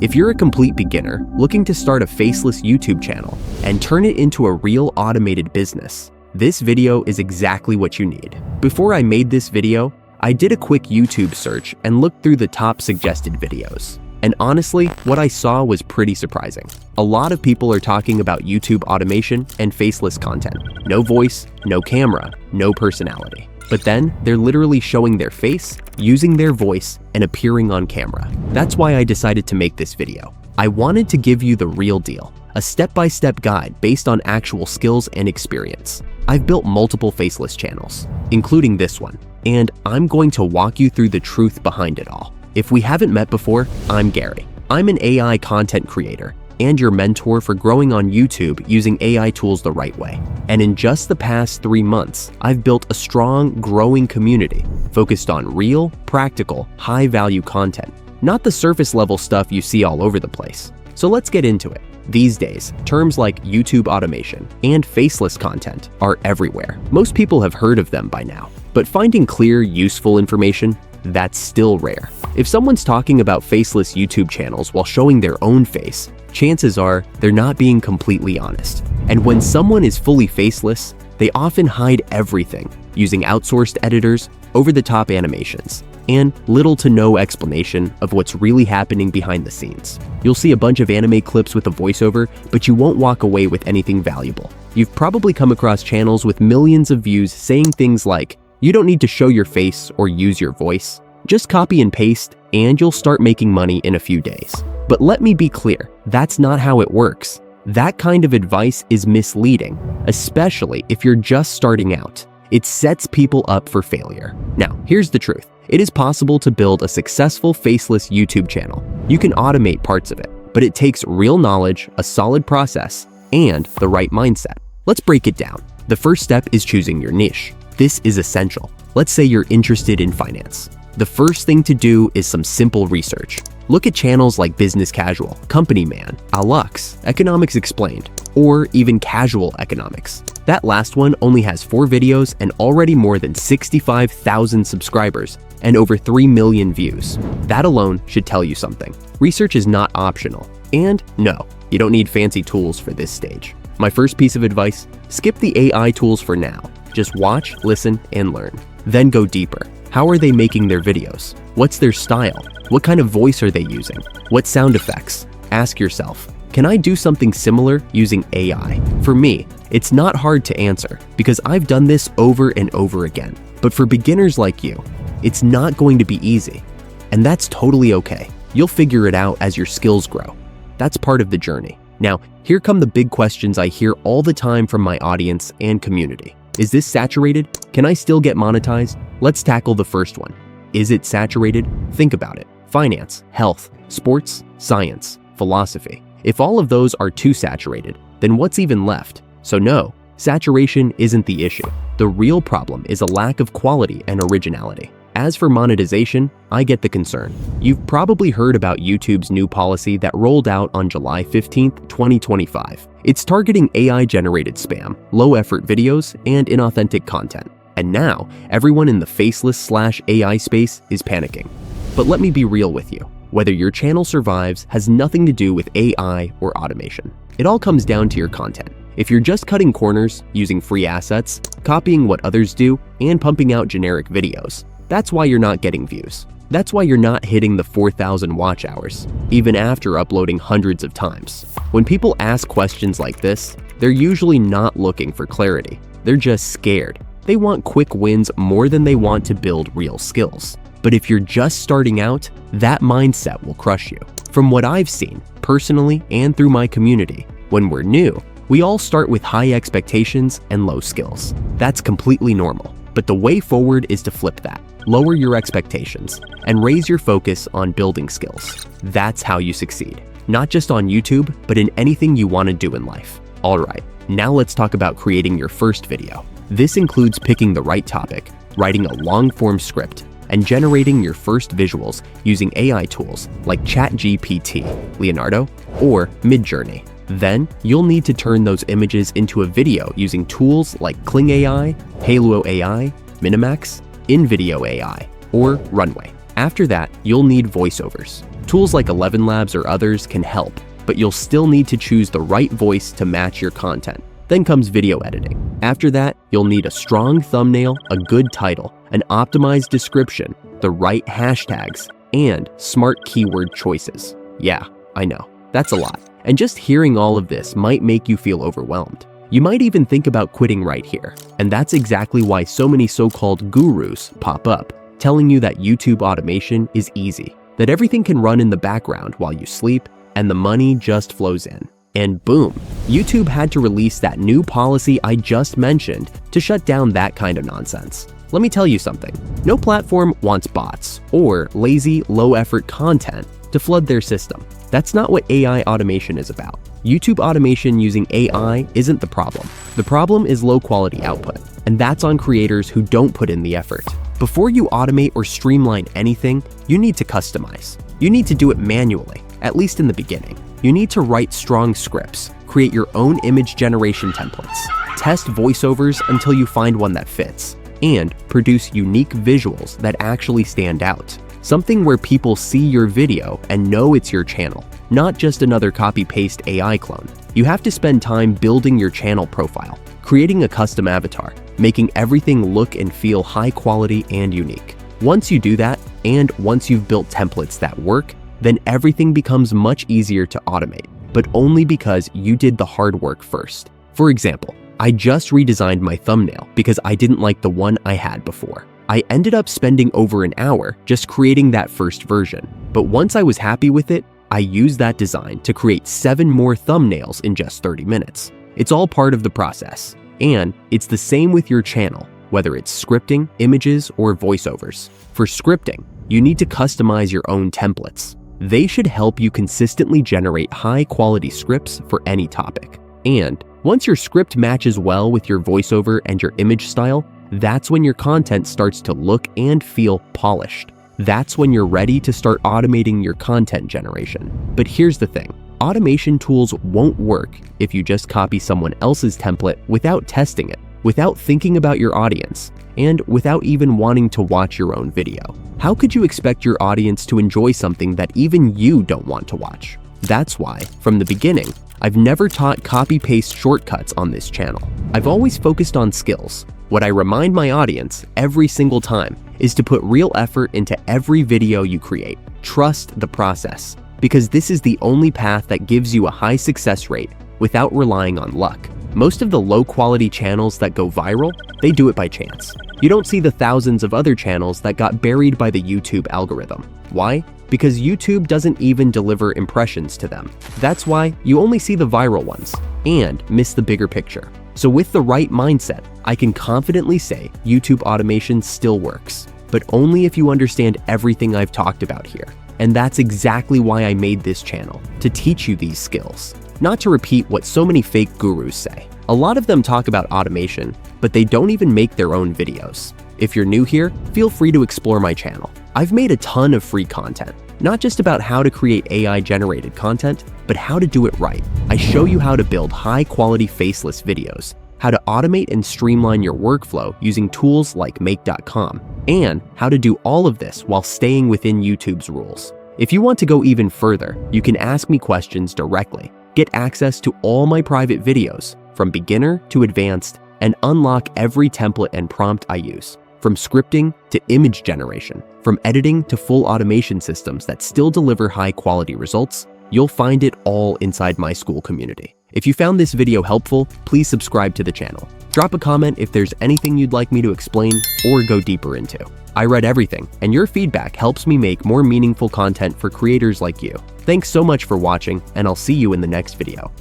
If you're a complete beginner looking to start a faceless YouTube channel and turn it into a real automated business, this video is exactly what you need. Before I made this video, I did a quick YouTube search and looked through the top suggested videos. And honestly, what I saw was pretty surprising. A lot of people are talking about YouTube automation and faceless content. No voice, no camera, no personality. But then they're literally showing their face, using their voice, and appearing on camera. That's why I decided to make this video. I wanted to give you the real deal, a step-by-step guide based on actual skills and experience. I've built multiple faceless channels, including this one, and I'm going to walk you through the truth behind it all. If we haven't met before, I'm Gary. I'm an AI content creator and your mentor for growing on YouTube using AI tools the right way. And in just the past 3 months, I've built a strong, growing community focused on real, practical, high-value content, not the surface-level stuff you see all over the place. So let's get into it. These days, terms like YouTube automation and faceless content are everywhere. Most people have heard of them by now, but finding clear, useful information, that's still rare. If someone's talking about faceless YouTube channels while showing their own face, chances are they're not being completely honest. And when someone is fully faceless, they often hide everything using outsourced editors, over-the-top animations, and little to no explanation of what's really happening behind the scenes. You'll see a bunch of anime clips with a voiceover, but you won't walk away with anything valuable. You've probably come across channels with millions of views saying things like, "You don't need to show your face or use your voice. Just copy and paste, and you'll start making money in a few days." But let me be clear, that's not how it works. That kind of advice is misleading, especially if you're just starting out. It sets people up for failure. Now, here's the truth. It is possible to build a successful faceless YouTube channel. You can automate parts of it, but it takes real knowledge, a solid process, and the right mindset. Let's break it down. The first step is choosing your niche. This is essential. Let's say you're interested in finance. The first thing to do is some simple research. Look at channels like Business Casual, Company Man, Alux, Economics Explained, or even Casual Economics. That last one only has 4 videos and already more than 65,000 subscribers and over 3 million views. That alone should tell you something. Research is not optional. And no, you don't need fancy tools for this stage. My first piece of advice, skip the AI tools for now. Just watch, listen, and learn. Then go deeper. How are they making their videos? What's their style? What kind of voice are they using? What sound effects? Ask yourself, can I do something similar using AI? For me, it's not hard to answer because I've done this over and over again. But for beginners like you, it's not going to be easy. And that's totally okay. You'll figure it out as your skills grow. That's part of the journey. Now, here come the big questions I hear all the time from my audience and community. Is this saturated? Can I still get monetized? Let's tackle the first one. Is it saturated? Think about it. Finance, health, sports, science, philosophy. If all of those are too saturated, then what's even left? So no, saturation isn't the issue. The real problem is a lack of quality and originality. As for monetization, I get the concern. You've probably heard about YouTube's new policy that rolled out on July 15th, 2025. It's targeting AI-generated spam, low-effort videos, and inauthentic content. And now, everyone in the faceless/AI space is panicking. But let me be real with you. Whether your channel survives has nothing to do with AI or automation. It all comes down to your content. If you're just cutting corners, using free assets, copying what others do, and pumping out generic videos, that's why you're not getting views. That's why you're not hitting the 4,000 watch hours, even after uploading hundreds of times. When people ask questions like this, they're usually not looking for clarity. They're just scared. They want quick wins more than they want to build real skills. But if you're just starting out, that mindset will crush you. From what I've seen, personally and through my community, when we're new, we all start with high expectations and low skills. That's completely normal. But the way forward is to flip that. Lower your expectations and raise your focus on building skills. That's how you succeed. Not just on YouTube, but in anything you want to do in life. All right, now let's talk about creating your first video. This includes picking the right topic, writing a long-form script, and generating your first visuals using AI tools like ChatGPT, Leonardo, or Midjourney. Then, you'll need to turn those images into a video using tools like Kling AI, Halo AI, Minimax, InVideo AI, or Runway. After that, you'll need voiceovers. Tools like 11 Labs or others can help, but you'll still need to choose the right voice to match your content. Then comes video editing. After that, you'll need a strong thumbnail, a good title, an optimized description, the right hashtags, and smart keyword choices. Yeah, I know, that's a lot. And just hearing all of this might make you feel overwhelmed. You might even think about quitting right here. And that's exactly why so many so-called gurus pop up, telling you that YouTube automation is easy, that everything can run in the background while you sleep, and the money just flows in. And boom, YouTube had to release that new policy I just mentioned to shut down that kind of nonsense. Let me tell you something. No platform wants bots or lazy, low-effort content to flood their system. That's not what AI automation is about. YouTube automation using AI isn't the problem. The problem is low-quality output, and that's on creators who don't put in the effort. Before you automate or streamline anything, you need to customize. You need to do it manually, at least in the beginning. You need to write strong scripts, create your own image generation templates, test voiceovers until you find one that fits, and produce unique visuals that actually stand out. Something where people see your video and know it's your channel, not just another copy-paste AI clone. You have to spend time building your channel profile, creating a custom avatar, making everything look and feel high quality and unique. Once you do that, and once you've built templates that work, then everything becomes much easier to automate, but only because you did the hard work first. For example, I just redesigned my thumbnail because I didn't like the one I had before. I ended up spending over an hour just creating that first version, but once I was happy with it, I used that design to create 7 more thumbnails in just 30 minutes. It's all part of the process, and it's the same with your channel, whether it's scripting, images, or voiceovers. For scripting, you need to customize your own templates. They should help you consistently generate high-quality scripts for any topic. And once your script matches well with your voiceover and your image style, that's when your content starts to look and feel polished. That's when you're ready to start automating your content generation. But here's the thing. Automation tools won't work if you just copy someone else's template without testing it, without thinking about your audience, and without even wanting to watch your own video. How could you expect your audience to enjoy something that even you don't want to watch? That's why, from the beginning, I've never taught copy-paste shortcuts on this channel. I've always focused on skills. What I remind my audience every single time is to put real effort into every video you create. Trust the process, because this is the only path that gives you a high success rate without relying on luck. Most of the low-quality channels that go viral, they do it by chance. You don't see the thousands of other channels that got buried by the YouTube algorithm. Why? Because YouTube doesn't even deliver impressions to them. That's why you only see the viral ones and miss the bigger picture. So with the right mindset, I can confidently say YouTube automation still works, but only if you understand everything I've talked about here. And that's exactly why I made this channel, to teach you these skills. Not to repeat what so many fake gurus say. A lot of them talk about automation, but they don't even make their own videos. If you're new here, feel free to explore my channel. I've made a ton of free content, not just about how to create AI-generated content, but how to do it right. I show you how to build high-quality faceless videos, how to automate and streamline your workflow using tools like make.com, and how to do all of this while staying within YouTube's rules. If you want to go even further, you can ask me questions directly, get access to all my private videos, from beginner to advanced, and unlock every template and prompt I use. From scripting to image generation, from editing to full automation systems that still deliver high-quality results, you'll find it all inside my school community. If you found this video helpful, please subscribe to the channel. Drop a comment if there's anything you'd like me to explain or go deeper into. I read everything, and your feedback helps me make more meaningful content for creators like you. Thanks so much for watching, and I'll see you in the next video.